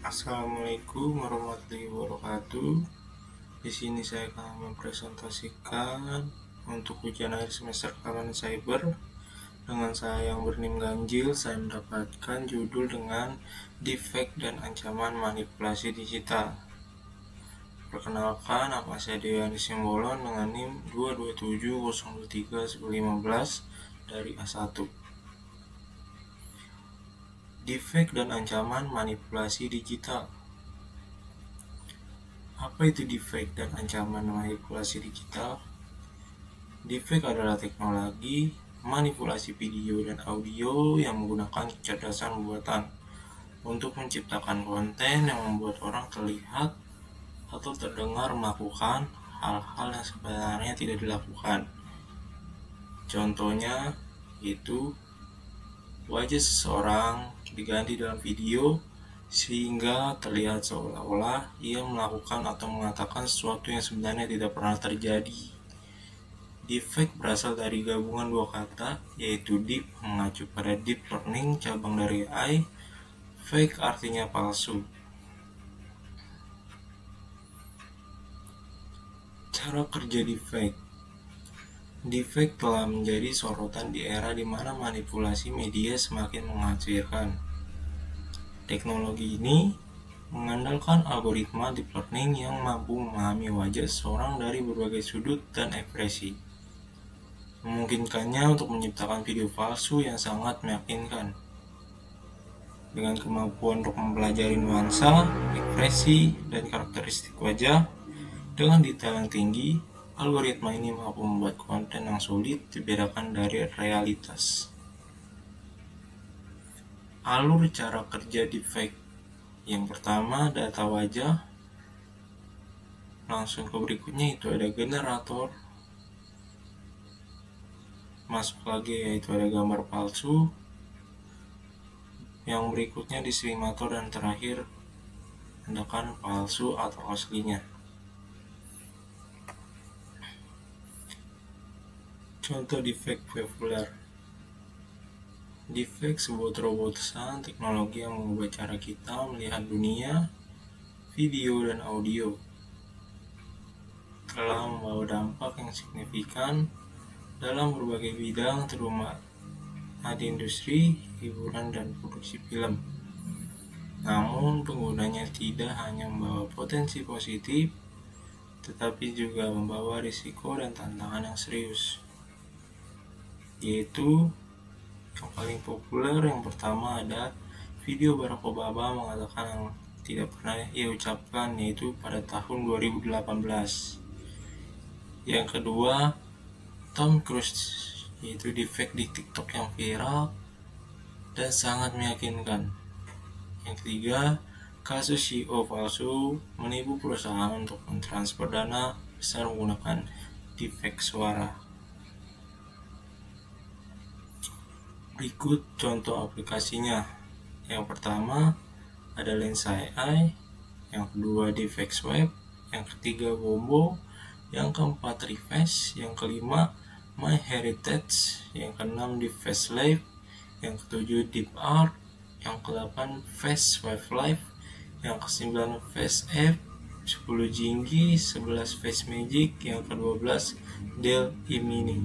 Assalamualaikum warahmatullahi wabarakatuh. Di sini saya akan mempresentasikan untuk ujian akhir semester keamanan cyber. Dengan saya yang bernim ganjil, saya mendapatkan judul dengan defect dan ancaman manipulasi digital. Perkenalkan, nama saya Dewan Simbolon dengan NIM 227023115 dari A1. Defect dan ancaman manipulasi digital. Apa itu defect dan ancaman manipulasi digital? Defect adalah teknologi manipulasi video dan audio yang menggunakan kecerdasan buatan untuk menciptakan konten yang membuat orang terlihat atau terdengar melakukan hal-hal yang sebenarnya tidak dilakukan. Contohnya itu wajah seseorang diganti dalam video sehingga terlihat seolah-olah ia melakukan atau mengatakan sesuatu yang sebenarnya tidak pernah terjadi. Defect berasal dari gabungan dua kata, yaitu deep mengacu pada deep learning cabang dari AI, fake artinya palsu. Cara kerja defect. Defect telah menjadi sorotan di era di mana manipulasi media semakin menghasilkan. Teknologi ini mengandalkan algoritma deep learning yang mampu memahami wajah seseorang dari berbagai sudut dan ekspresi, memungkinkannya untuk menciptakan video palsu yang sangat meyakinkan. Dengan kemampuan untuk mempelajari nuansa, ekspresi, dan karakteristik wajah dengan detail yang tinggi, algoritma ini mampu membuat konten yang sulit dibedakan dari realitas. Alur cara kerja defect. Yang pertama, data wajah. Langsung ke berikutnya, itu ada generator. Masuk lagi, yaitu ada gambar palsu. Yang berikutnya discriminator, dan terakhir tindakan palsu atau aslinya. Contoh defect populer. Defect sebuah terobosan teknologi yang mengubah cara kita melihat dunia, video, dan audio. Telah membawa dampak yang signifikan dalam berbagai bidang, terutama di industri, hiburan, dan produksi film. Namun penggunanya tidak hanya membawa potensi positif, tetapi juga membawa risiko dan tantangan yang serius, yaitu yang paling populer. Yang pertama ada video Barack Obama mengatakan yang tidak pernah ia ucapkan, yaitu pada tahun 2018. Yang kedua, Tom Cruise, yaitu defect di TikTok yang viral dan sangat meyakinkan. Yang ketiga, kasus CEO palsu menipu perusahaan untuk mentransfer dana besar menggunakan defect suara. Berikut contoh aplikasinya. Yang pertama ada Lensa AI, yang kedua defect web, yang ketiga Bombo, yang keempat Reface, yang kelima MyHeritage, yang keenam Deepface Live, yang ketujuh Deep Art, yang ke-8 Face Wildlife, yang ke-9 Face App, 10 Jinggi, 11 Face Magic, yang ke-12 Dell E-mini.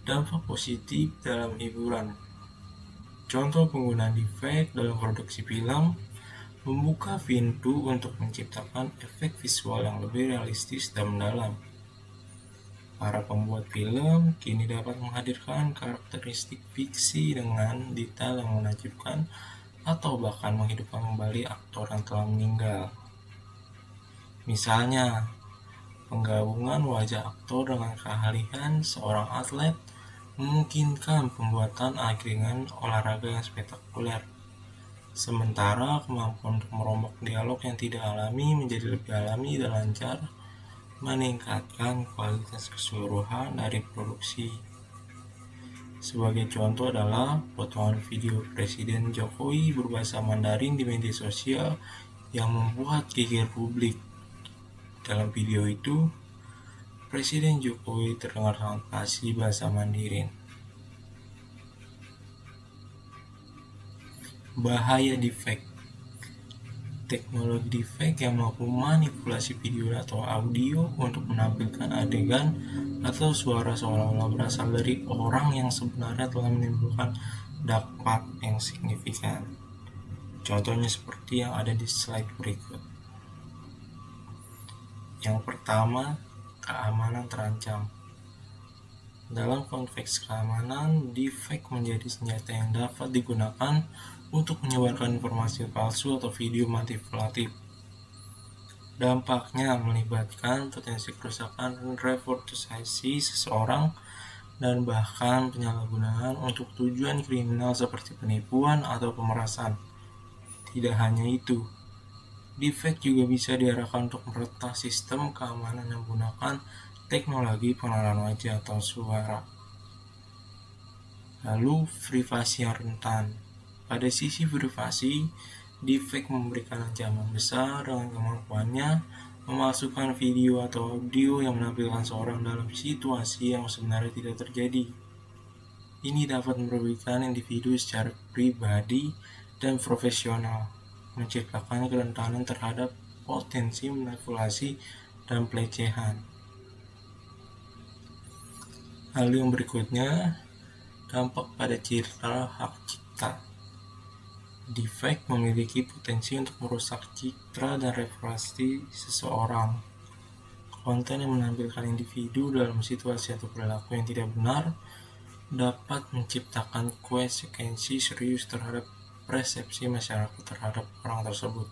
Dampak positif dalam hiburan. Contoh penggunaan defect dalam produksi film membuka pintu untuk menciptakan efek visual yang lebih realistis dan mendalam. Para pembuat film kini dapat menghadirkan karakteristik fiksi dengan detail yang menakjubkan atau bahkan menghidupkan kembali aktor yang telah meninggal. Misalnya, penggabungan wajah aktor dengan keahlian seorang atlet memungkinkan pembuatan adegan olahraga yang spektakuler. Sementara kemampuan untuk merombak dialog yang tidak alami menjadi lebih alami dan lancar, meningkatkan kualitas keseluruhan dari produksi. Sebagai contoh adalah potongan video Presiden Jokowi berbahasa Mandarin di media sosial yang membuat geger publik. Dalam video itu, Presiden Jokowi terdengar sangat fasih bahasa Mandarin. Bahaya deepfake. Teknologi deepfake yang mampu manipulasi video atau audio untuk menampilkan adegan atau suara seolah-olah berasal dari orang yang sebenarnya telah menimbulkan dampak yang signifikan. Contohnya seperti yang ada di slide berikut. Yang pertama, keamanan terancam. Dalam konteks keamanan, deepfake menjadi senjata yang dapat digunakan untuk menyebarkan informasi palsu atau video manipulatif. Dampaknya melibatkan potensi kerusakan dan reputasi seseorang dan bahkan penyalahgunaan untuk tujuan kriminal seperti penipuan atau pemerasan. Tidak hanya itu, deepfake juga bisa diarahkan untuk meretas sistem keamanan yang menggunakan teknologi pengenalan wajah atau suara. Lalu, privasi yang rentan. Pada sisi privasi, deepfake memberikan ancaman besar dengan kemampuannya memasukkan video atau audio yang menampilkan seorang dalam situasi yang sebenarnya tidak terjadi. Ini dapat merugikan individu secara pribadi dan profesional, menciptakan kerentanan terhadap potensi manipulasi dan pelecehan. Hal yang berikutnya, dampak pada citra hak cipta. Deepfake memiliki potensi untuk merusak citra dan reputasi seseorang. Konten yang menampilkan individu dalam situasi atau perilaku yang tidak benar dapat menciptakan konsekuensi serius terhadap persepsi masyarakat terhadap orang tersebut.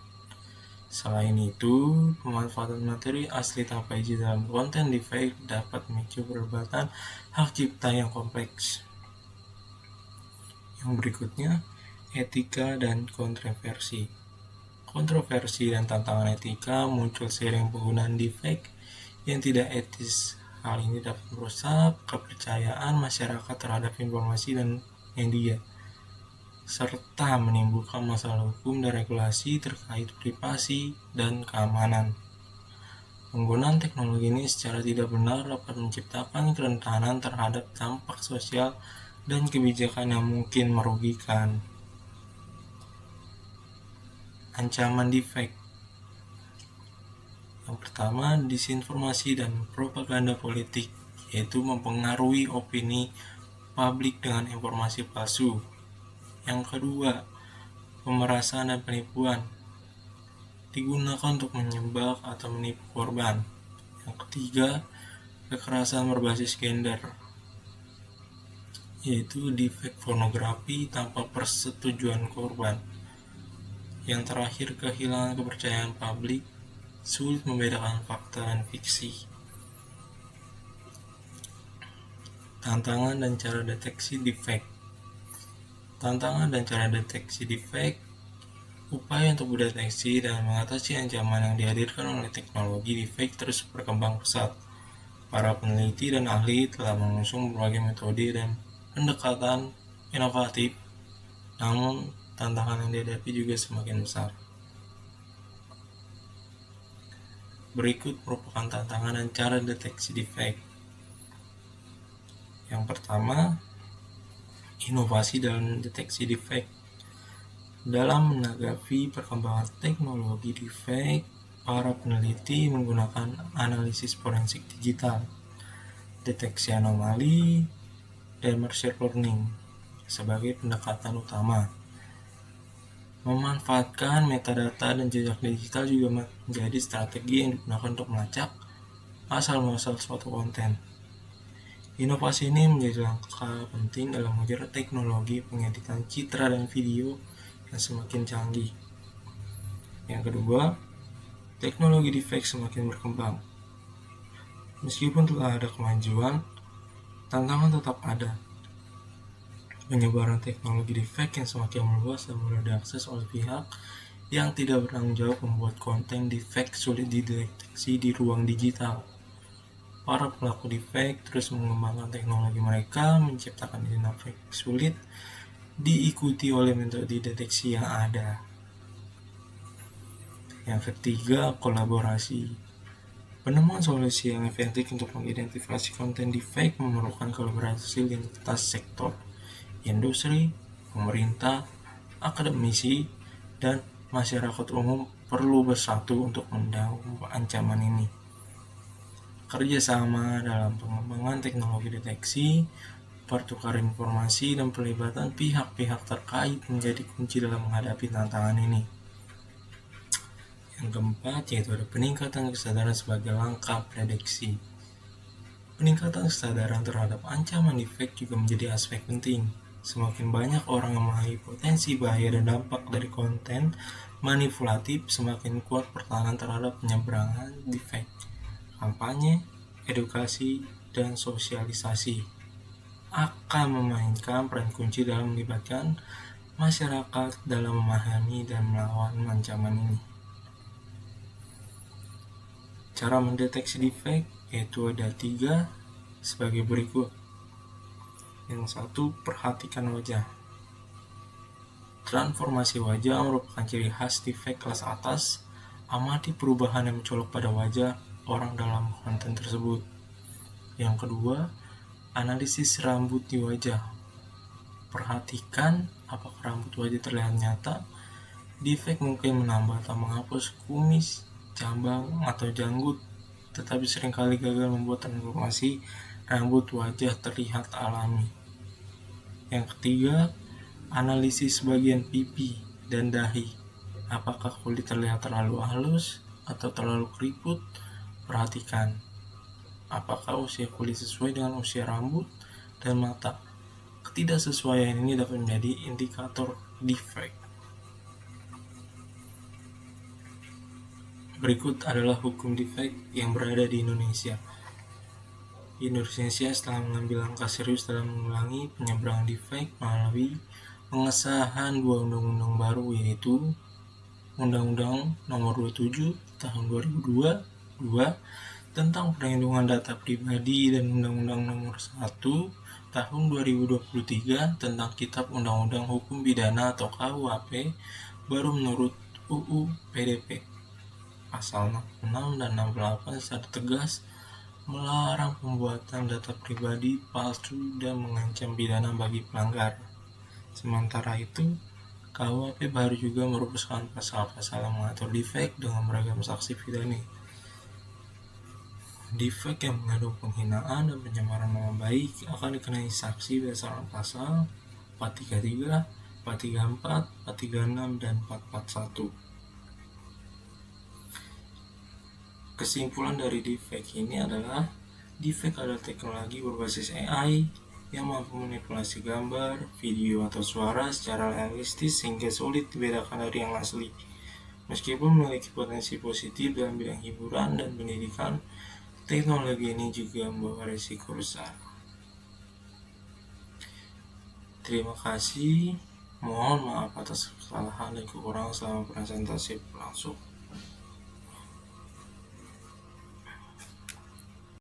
Selain itu, pemanfaatan materi asli tanpa izin dalam konten deepfake dapat memicu perdebatan hak cipta yang kompleks. Yang berikutnya, etika dan kontroversi. Kontroversi dan tantangan etika muncul seiring penggunaan deepfake yang tidak etis. Hal ini dapat merusak kepercayaan masyarakat terhadap informasi dan media, serta menimbulkan masalah hukum dan regulasi terkait privasi dan keamanan. Penggunaan teknologi ini secara tidak benar dapat menciptakan kerentanan terhadap dampak sosial dan kebijakan yang mungkin merugikan. Ancaman deepfake. Yang pertama, disinformasi dan propaganda politik, yaitu mempengaruhi opini publik dengan informasi palsu. Yang kedua, pemerasan dan penipuan, digunakan untuk menyebab atau menipu korban. Yang ketiga, kekerasan berbasis gender, yaitu deepfake pornografi tanpa persetujuan korban. Yang terakhir, kehilangan kepercayaan publik, sulit membedakan fakta dan fiksi. Tantangan dan cara deteksi deepfake. Tantangan dan cara deteksi deepfake. Upaya untuk mendeteksi dan mengatasi ancaman yang dihadirkan oleh teknologi deepfake terus berkembang pesat. Para peneliti dan ahli telah mengusung berbagai metode dan pendekatan inovatif, namun tantangan yang dihadapi juga semakin besar. Berikut merupakan tantangan dan cara deteksi deepfake. Yang pertama, inovasi dalam deteksi deepfake. Dalam menanggapi perkembangan teknologi deepfake, para peneliti menggunakan analisis forensik digital, deteksi anomali, dan machine learning sebagai pendekatan utama. Memanfaatkan metadata dan jejak digital juga menjadi strategi yang digunakan untuk melacak asal-muasal suatu konten. Inovasi ini menjadi langkah penting dalam mengejar teknologi pengeditan citra dan video yang semakin canggih. Yang kedua, teknologi deepfake semakin berkembang. Meskipun telah ada kemajuan, tantangan tetap ada. Penyebaran teknologi deepfake yang semakin meluas dan mudah diakses oleh pihak yang tidak bertanggung jawab membuat konten deepfake sulit dideteksi di ruang digital. Para pelaku deepfake terus mengembangkan teknologi mereka, menciptakan deepfake sulit diikuti oleh metode deteksi yang ada. Yang ketiga, kolaborasi. Penemuan solusi yang efektif untuk mengidentifikasi konten deepfake memerlukan kolaborasi lintas sektor, industri, pemerintah, akademisi, dan masyarakat umum perlu bersatu untuk mendukung ancaman ini. Kerjasama dalam pengembangan teknologi deteksi, pertukaran informasi, dan pelibatan pihak-pihak terkait menjadi kunci dalam menghadapi tantangan ini. Yang keempat, yaitu ada peningkatan kesadaran sebagai langkah prediksi. Peningkatan kesadaran terhadap ancaman deepfake juga menjadi aspek penting. Semakin banyak orang memahami potensi bahaya dan dampak dari konten manipulatif, semakin kuat pertahanan terhadap penyebaran deepfake. Kampanye, edukasi, dan sosialisasi akan memainkan peran kunci dalam melibatkan masyarakat dalam memahami dan melawan ancaman ini. Cara mendeteksi deepfake yaitu ada 3 sebagai berikut. Yang 1, perhatikan wajah. Transformasi wajah merupakan ciri khas deepfake kelas atas. Amati perubahan yang mencolok pada wajah orang dalam konten tersebut. Yang kedua, analisis rambut di wajah. Perhatikan apakah rambut wajah terlihat nyata. Deepfake mungkin menambah atau menghapus kumis, cabang, atau janggut, tetapi seringkali gagal membuat transformasi rambut wajah terlihat alami. Yang ketiga, analisis bagian pipi dan dahi. Apakah kulit terlihat terlalu halus atau terlalu keriput? Perhatikan apakah usia kulit sesuai dengan usia rambut dan mata. Ketidaksesuaian ini dapat menjadi indikator deepfake. Berikut adalah hukum deepfake yang berada di Indonesia. Indonesia telah mengambil langkah serius dalam mengulangi penyebaran deepfake melalui pengesahan 2 undang-undang baru, yaitu Undang-Undang Nomor 27 Tahun 2002 tentang Perlindungan Data Pribadi dan Undang-Undang Nomor 1 Tahun 2023 tentang Kitab Undang-Undang Hukum Pidana atau KUHP baru menurut UU PDP. Pasal 66 dan 68 secara tegas melarang pembuatan data pribadi palsu dan mengancam pidana bagi pelanggar. Sementara itu, KUHP baru juga merumuskan pasal-pasal yang mengatur deepfake dengan beragam sanksi pidana. Deepfake yang mengandung penghinaan dan pencemaran nama baik akan dikenai sanksi berdasarkan pasal 433, 434, 436, dan 441. Kesimpulan dari deepfake ini adalah deepfake adalah teknologi berbasis AI yang mampu memanipulasi gambar, video, atau suara secara realistis sehingga sulit dibedakan dari yang asli. Meskipun memiliki potensi positif dalam bidang hiburan dan pendidikan, teknologi ini juga membawa risiko besar. Terima kasih. Mohon maaf atas kesalahan dan kekurangan selama presentasi berlangsung.